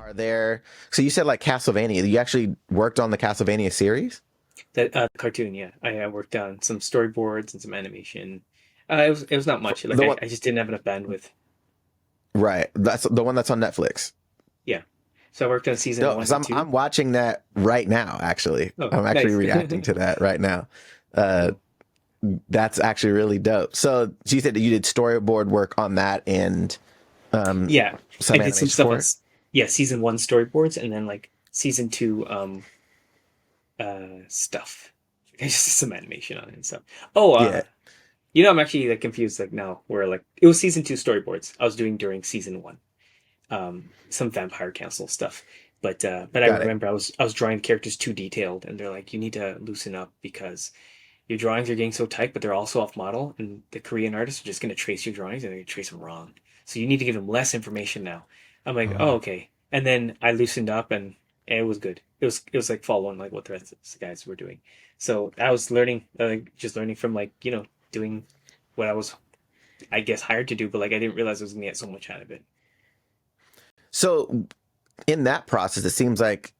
are there? So you said like Castlevania. You actually worked on the Castlevania series? That cartoon, yeah. I worked on some storyboards and some animation. It was not much. Like The I, one, I just didn't have enough bandwidth. right? That's the one that's on Netflix. Yeah. So I worked on season No, one because and I'm two. watching that right now. Actually, Oh, I'm actually nice. reacting to that right now. Uh, Cool. that's actually really dope. So you said that you did storyboard work on that and Yeah, I some did some animation stuff on for it. yeah, season one storyboards and then like season two stuff. I just did some animation on it and stuff. Oh, Yeah, I'm actually like confused like now where like it was season two storyboards I was doing during season one. Some vampire council stuff. But I got it. remember I was drawing characters too detailed, and they're like, you need to loosen up because your drawings are getting so tight, but they're also off model, and the Korean artists are just going to trace your drawings and they're going to trace them wrong. So you need to give them less information now. I'm like, oh Oh. okay, and then I loosened up, and it was good. It was like following like what the rest of the guys were doing. So I was learning, just learning from like doing what I was, I guess, hired to do, but like I didn't realize I was going to get so much out of it. So in that process, it seems like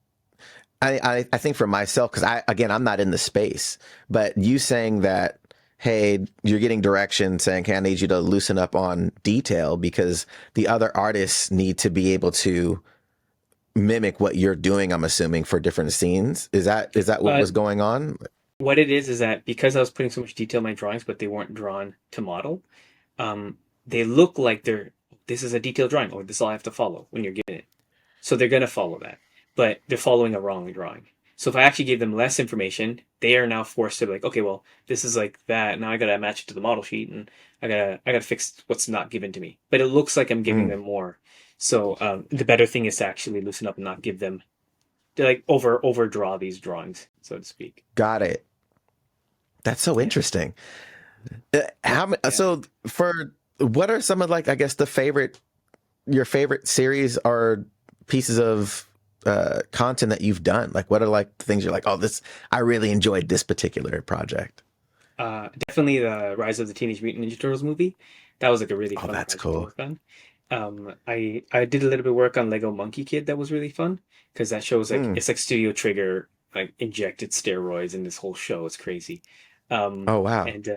I think for myself, because I'm not in the space, but you saying that, hey, you're getting direction saying, hey, I need you to loosen up on detail because the other artists need to be able to mimic what you're doing, I'm assuming, for different scenes. Is that what Uh, was going on? What it is that because I was putting so much detail in my drawings, but they weren't drawn to model, they look like this is a detailed drawing, or this is all I have to follow when you're given it. So they're gonna follow that, but they're following a wrong drawing. So if I actually gave them less information, they are now forced to be like, okay, well, this is like that. Now I gotta match it to the model sheet, and I gotta fix what's not given to me. But it looks like I'm giving Mm, them more. So the better thing is to actually loosen up and not give them to like overdraw these drawings, so to speak. got it. That's so Yeah. interesting. Yeah. So for what are some of like I guess your favorite series or pieces of content that you've done? Like, what are like the things you're like, oh, this I really enjoyed this particular project. Definitely the Rise of the Teenage Mutant Ninja Turtles movie. That was like a really Oh, fun that's project to cool. work on. I did a little bit of work on Lego Monkey Kid that was really fun because that shows like Mm. it's like Studio Trigger like injected steroids in this whole show. It's crazy. Oh, wow. And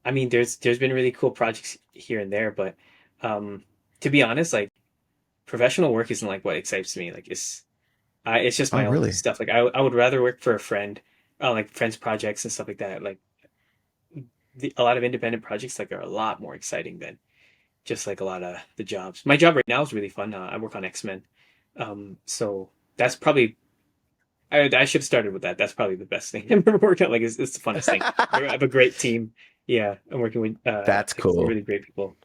I mean, there's been really cool projects here and there, but um, to be honest, like professional work isn't like what excites me. Like it's just Oh, my own really? stuff. Like I would rather work for a friend, like friends projects and stuff like that. Like a lot of independent projects like are a lot more exciting than just like a lot of the jobs. My job right now is really fun. I work on X-Men. So that's probably I should have started with that. That's probably the best thing I've ever worked on. Like it's the funnest thing. I have a great team. Yeah, I'm working with That's like some cool. really great people.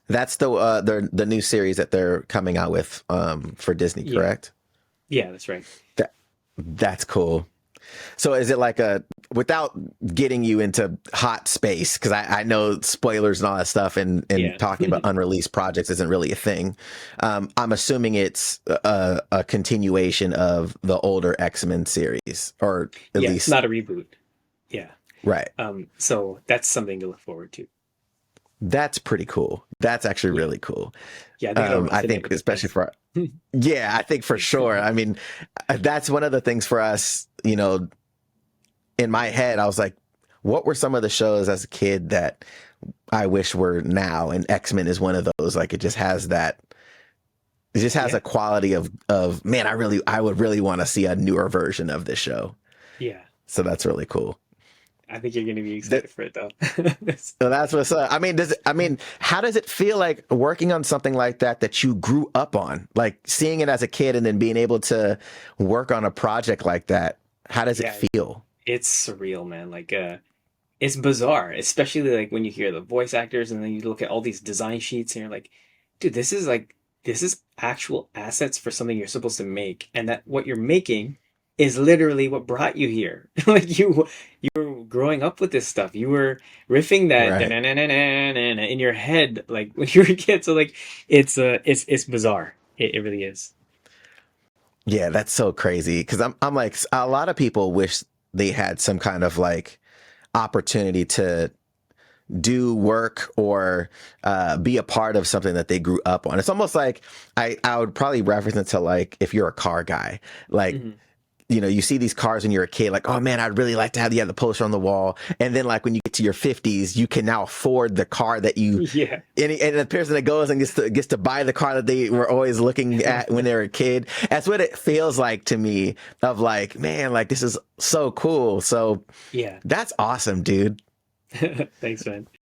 That's the new series that they're coming out with for Disney, Yeah, correct? yeah, that's right. That that's cool. So is it like a without getting you into hot space because I know spoilers and all that stuff and Yeah, talking about unreleased projects isn't really a thing. I'm assuming it's a continuation of the older X-Men series, or at yeah, it's least not a reboot. Yeah, right. so that's something to look forward to. That's pretty cool. That's actually Yeah, really cool. yeah, they gotta I roughen it think with the especially fans. for yeah, I think for sure. I mean, that's one of the things for us. In my head, I was like, what were some of the shows as a kid that I wish were now? And X-Men is one of those. Like it just has Yeah, a quality of man, I would really want to see a newer version of this show. yeah. So that's really cool. I think you're gonna be That, excited for it though. That's- so that's what's up. I mean, how does it feel like working on something like that you grew up on? Like seeing it as a kid and then being able to work on a project like that. How does it yeah, feel? it's surreal, man. Like, it's bizarre, especially like when you hear the voice actors and then you look at all these design sheets and you're like, dude, this is actual assets for something you're supposed to make, and that what you're making is literally what brought you here. Like you were growing up with this stuff. You were riffing that Right. da-na-na-na-na-na in your head like when you were a kid. So like it's bizarre. It really is. Yeah, that's so crazy because I'm like a lot of people wish they had some kind of like opportunity to do work or be a part of something that they grew up on. It's almost like I would probably reference it to like if you're a car guy, like Mhm. you know, you see these cars when you're a kid, like, oh man, I'd really like to have the poster on the wall. And then like when you get to your 50s, you can now afford the car that you, Yeah. and the person that goes and gets to buy the car that they were always looking at when they were a kid. That's what it feels like to me of like, man, like this is so cool. So Yeah. that's awesome, dude. Thanks, man.